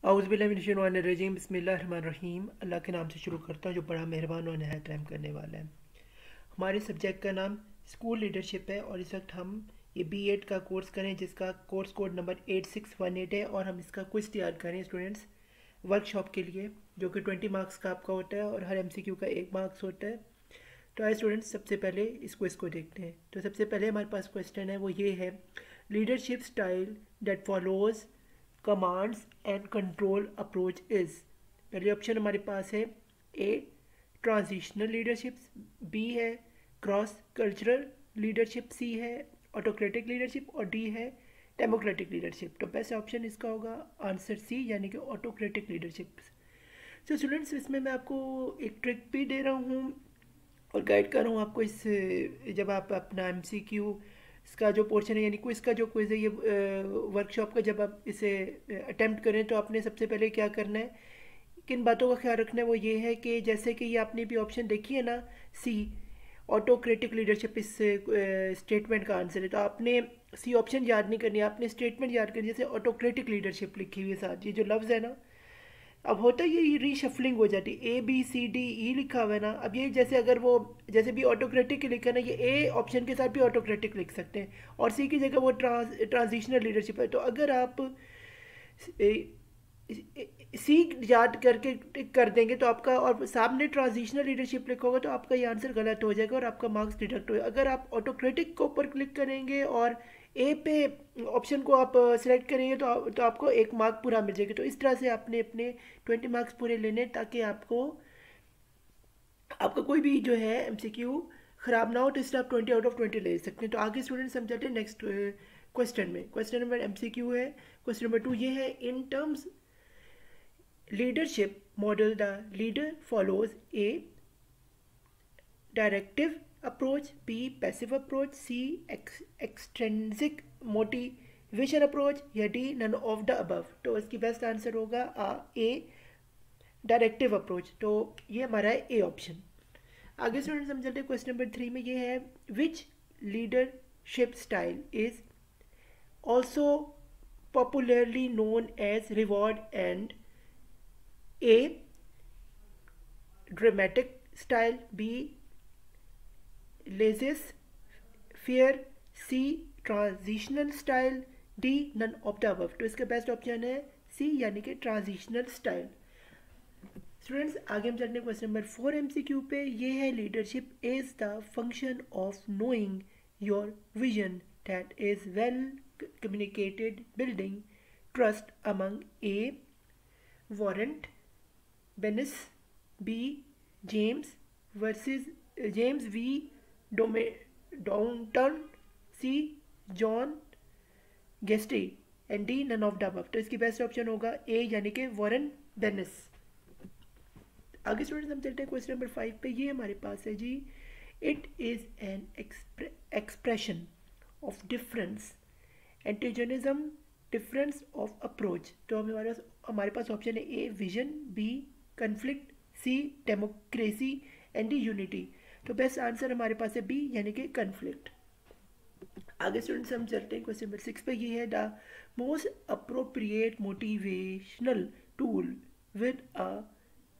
औज़ुबिल्लाहिमिनश्शैतानिर्रजीम बिस्मिल्लाहिर्रहमानिर्रहीम। अल्लाह के नाम से शुरू करता हूँ जो बड़ा मेहरबान और नहायत रहम करने वाला है। हमारे सब्जेक्ट का नाम स्कूल लीडरशिप है और इस वक्त हम ये B.Ed का कोर्स करें जिसका कोर्स कोड नंबर 8618 है और हम इसका क्विज़ तैयार करें स्टूडेंट्स वर्कशॉप के लिए, जो कि 20 मार्क्स का आपका होता है और हर MCQ का 1 मार्क्स होता है। तो आइए स्टूडेंट्स सबसे पहले इस क्विज़ को देखते हैं। तो सबसे पहले हमारे पास क्वेश्चन है, वो ये है, leadership style that follows commands and control approach is. पहले ऑप्शन हमारे पास है ए ट्रांजिशनल लीडरशिप, बी है क्रॉस कल्चरल लीडरशिप, सी है ऑटोक्रेटिक लीडरशिप और डी है डेमोक्रेटिक लीडरशिप। तो बेस्ट ऑप्शन इसका होगा आंसर सी, यानी कि ऑटोक्रेटिक लीडरशिप। तो स्टूडेंट्स इसमें मैं आपको एक ट्रिक भी दे रहा हूँ और गाइड कर रहा हूँ आपको। इस जब आप अपना MCQ इसका जो पोर्शन है यानी क्विज़ का जो क्विज़ है ये वर्कशॉप का, जब आप इसे अटेम्प्ट करें तो आपने सबसे पहले क्या करना है, किन बातों का ख्याल रखना है, वो ये है कि जैसे कि ये आपने भी ऑप्शन देखी है ना, सी ऑटोक्रेटिक लीडरशिप इस स्टेटमेंट का आंसर है। तो आपने सी ऑप्शन याद नहीं करनी, आपने स्टेटमेंट याद करनी। जैसे ऑटोक्रेटिक लीडरशिप लिखी हुई है साथ, ये जो लफ्ज़ है ना, अब होता है ये रीशफलिंग हो जाती है, ABCDE लिखा हुआ है ना। अब ये जैसे अगर वो जैसे भी ऑटोक्रेटिक लिखा है ना, ये ए ऑप्शन के साथ भी ऑटोक्रेटिक लिख सकते हैं और सी की जगह वो ट्रांजिशनल लीडरशिप है। तो अगर आप सी याद करके टिक कर देंगे तो आपका, और सामने ट्रांजिशनल लीडरशिप लिखा होगा तो आपका ये आंसर गलत हो जाएगा और आपका मार्क्स डिडक्ट होगा। अगर आप ऑटोक्रेटिक के ऊपर क्लिक करेंगे और ए पे ऑप्शन को आप सेलेक्ट करेंगे तो आपको 1 मार्क पूरा मिल जाएगा। तो इस तरह से आपने अपने 20 मार्क्स पूरे लेने ताकि आपका कोई भी जो है MCQ ख़राब ना हो। तो इसलिए आप 20 आउट ऑफ 20 ले सकते हैं। तो आगे स्टूडेंट समझाते हैं नेक्स्ट क्वेश्चन में। क्वेश्चन नंबर MCQ है, क्वेश्चन नंबर 2 ये है, in terms leadership model, the leader follows a directive approach, B passive approach, C extrinsic motivation approach या D none of the above। तो इसकी बेस्ट आंसर होगा A directive approach. तो ये हमारा है ए ऑप्शन। आगे स्टूडेंट समझते हैं क्वेश्चन नंबर 3 में ये है, which leadership style is also popularly known as reward and A dramatic style, B laissez-faire, C transitional style, D none of the above। तो इसका बेस्ट ऑप्शन है C, यानी कि ट्रांजिशनल स्टाइल। स्टूडेंट्स आगे हम चलते हैं क्वेश्चन नंबर 4 MCQ पे। ये है, leadership is the function of knowing your vision that is well communicated, building trust among A Warren Bennis, B James V Downton, C John Gastil and D none of the above. तो इसकी best option होगा ए, यानी कि Warren बेनिस। आगे students हम चलते हैं question number 5 पे। ये हमारे पास है जी, it is an expression of difference, antagonism, difference of approach. तो हमारे पास ऑप्शन है A vision, B conflict, C democracy and D unity. तो बेस्ट आंसर हमारे पास है बी, यानी कि कन्फ्लिक्ट। आगे स्टूडेंट्स हम चलते हैं क्वेश्चन नंबर 6 पे। ये है, the most appropriate motivational tool with a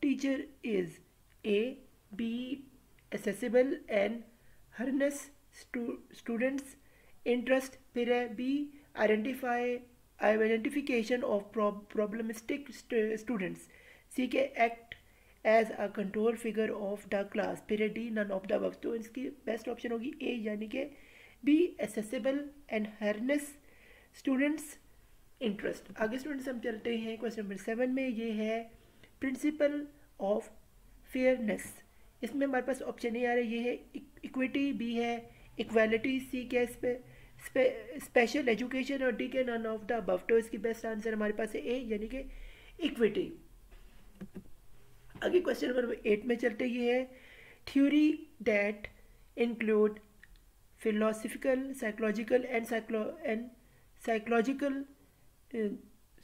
teacher is A be accessible and harness students interest, फिर है B identification of problematic students, C के act as a control figure of the class, फिर D none of the above. तो इसकी best option होगी A, यानी कि be accessible and harness students interest. आगे स्टूडेंट्स हम चलते हैं क्वेश्चन नंबर 7 में। ये है, प्रिंसिपल ऑफ फेयरनेस। इसमें हमारे पास ऑप्शन ए आ रहा है, ये है इक्विटी, बी है इक्वालिटी, सी के स्पेशल एजुकेशन और डी के नन ऑफ द अबव। तो इसकी बेस्ट आंसर हमारे पास है ए, यानी कि इक्विटी। आगे क्वेश्चन नंबर 8 में चलते, ये है, theory that include philosophical, psychological and psychological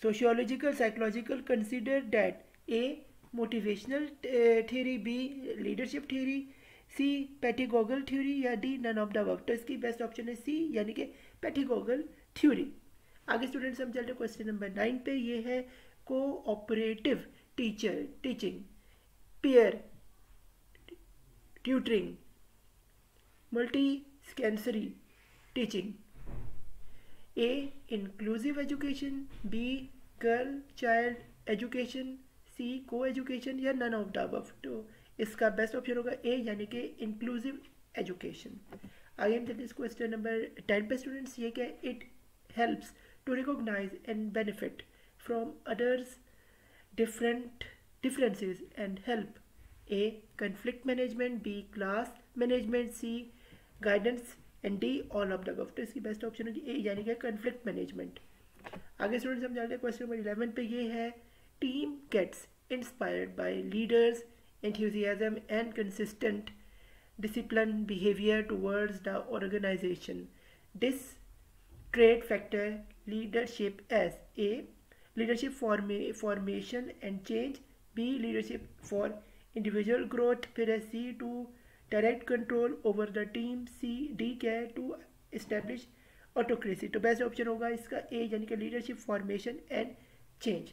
sociological psychological consider that A motivational theory, B leadership theory, C pedagogical theory या D none of the above. तो इसकी बेस्ट ऑप्शन है सी, यानी कि पेडागोगल थ्योरी। आगे स्टूडेंट्स हम चलते हैं क्वेश्चन नंबर 9 पे। ये है, cooperative teaching, peer tutoring, multi-sensory teaching. A. Inclusive education. B. Girl child education. C. Co-education या none of the above. तो इसका बेस्ट ऑप्शन होगा ए, यानी कि इंक्लूसिव एजुकेशन. आगे हम चलते हैं क्वेश्चन नंबर 10 पे स्टूडेंट्स. ये क्या है? It helps to recognise and benefit from others differences and help. A. Conflict management. B. Class management. C. Guidance and D. All of the above. तो इसकी बेस्ट ऑप्शन होगी ए, यानी कि conflict management. आगे students हम जानते हैं question number 11 पे. ये है team gets inspired by leaders enthusiasm and consistent disciplined behavior towards the organization. This trait factor leadership as A. Leadership formation and change. B. Leadership for individual growth. फिर है C. To direct control over the team. C. D क्या है? To establish autocracy. तो best option होगा इसका ए, यानी कि leadership formation and change.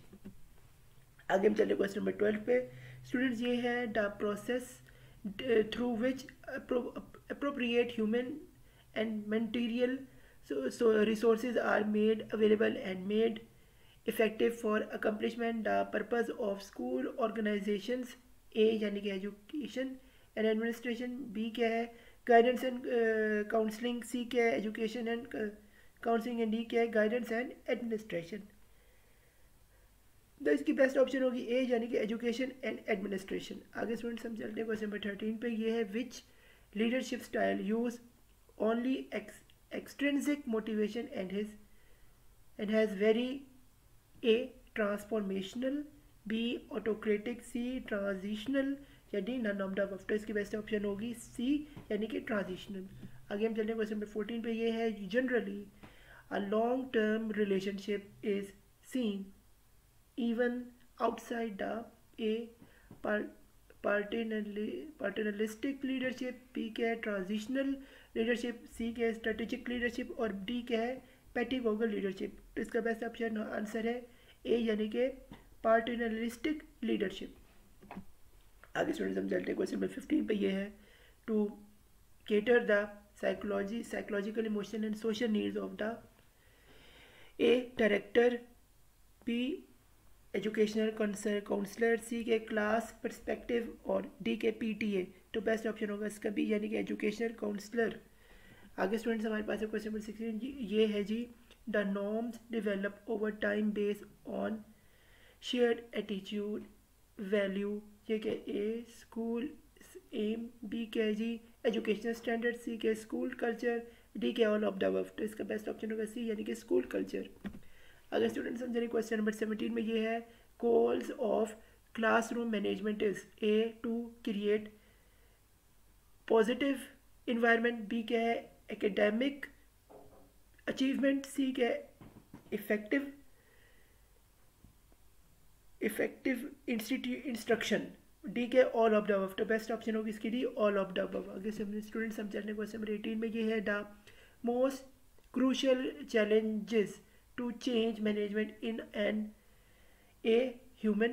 आगे हम चले क्वेश्चन नंबर 12 पे. स्टूडेंट्स ये है the process through which appropriate human and material resources are made available and made effective for accomplishment the purpose of school organizations. A यानी कि education and administration. B क्या है? guidance and counseling. C क्या है? education and counseling and D क्या है? guidance and administration. तो इसकी बेस्ट ऑप्शन होगी ए, यानी कि एजुकेशन एंड एडमिनिस्ट्रेशन. आगे स्टूडेंट्स हम चलते हैं क्वेश्चन नंबर 13 पे. ये है which leadership style use only extrinsic motivation and has very. A. Transformational. B. Autocratic. C. Transitional या D none of the above. तो इसकी बेस्ट ऑप्शन होगी सी, यानी कि ट्रांजिशनल. आगे हम चलते हैं क्वेश्चन नंबर 14 पे. ये है generally a long term relationship is seen even outside the A. paternalistic leadership. B क्या है? transitional leadership. C क्या है? strategic leadership. और D क्या है? pedagogical leadership. तो इसका बेस्ट ऑप्शन आंसर है ए, यानी कि paternalistic leadership. आगे स्टूडेंट्स हम चलते हैं क्वेश्चन नंबर 15 पे. ये है to cater the psychological emotional and social needs of the A. director. B. Educational counsellor. C के क्लास परस्पेक्टिव और डी के पीटीए. तो बेस्ट ऑप्शन होगा इसका बी, यानी कि एजुकेशनल काउंसलर. आगे स्टूडेंट्स हमारे पास है क्वेश्चन नंबर 16. ये है जी the norms develop over time based on shared attitude value. ये क्या? ए. School M. बी क्या है जी? Educational standard. सी के स्कूल कल्चर. डी के ऑल ऑफ द अबव. तो इसका बेस्ट ऑप्शन होगा सी, यानी कि स्कूल कल्चर. अगर स्टूडेंट्स समझ रहे क्वेश्चन नंबर 17 में. ये है goals of classroom management is A. To create positive environment. B क्या है? Academic achievement. सी क्या है? Effective instruction. डी के ऑल ऑफ द अबव. तो बेस्ट ऑप्शन होगी इसकी D, all of the above. आगे स्टूडेंट्स समझ रहे क्वेश्चन नंबर 18 में. ये है the most crucial challenges to change management in an A. human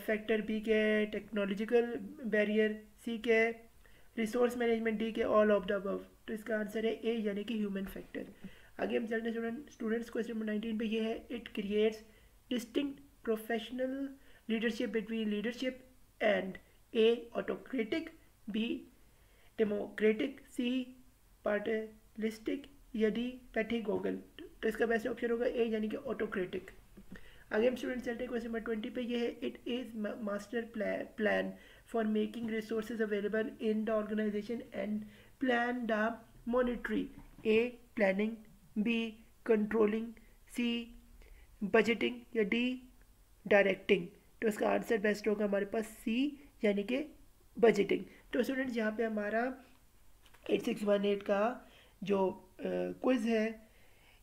factor. B के technological barrier. C के resource management. D के all of the above. तो इसका आंसर है A, यानी कि human factor. आगे हम चलते हैं स्टूडेंट्स क्वेश्चन नंबर 19 पे. ये है it creates distinct professional leadership between leadership and A. autocratic. B. democratic. C. paternalistic या D. pedagogical. तो इसका बेस्ट ऑप्शन होगा ए, यानी कि ऑटोक्रेटिक. आगे हम स्टूडेंट्स चलते हैं क्वेश्चन नंबर 20 पे. ये है it is master plan for making resources available in the organisation and plan the monetary. A. Planning. B. Controlling. C. Budgeting या डी. डायरेक्टिंग. तो इसका आंसर बेस्ट होगा हमारे पास सी, यानी कि बजटिंग. तो स्टूडेंट्स यहाँ पे हमारा 8618 का जो क्विज़ है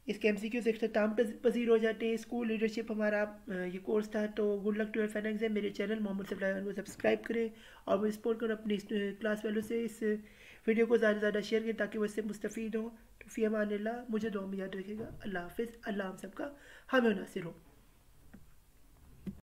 इसके MCQ से इख्तिताम पजीर हो जाते हैं. स्कूल लीडरशिप हमारा ये कोर्स था. तो good luck to your finance है. मेरे चैनल मोहम्मद सफलान को सब्सक्राइब करें और मुझे सपोर्ट करें अपनी क्लास वालों से. इस वीडियो को ज़्यादा से ज़्यादा शेयर करें ताकि वो इससे मुस्तफ़ीद हो. तो फ़ी अमान अल्लाह. मुझे दुआ में याद रखिएगा. अल्लाह हाफिज़. अल्लाह हम सबका हामी नासिर हो.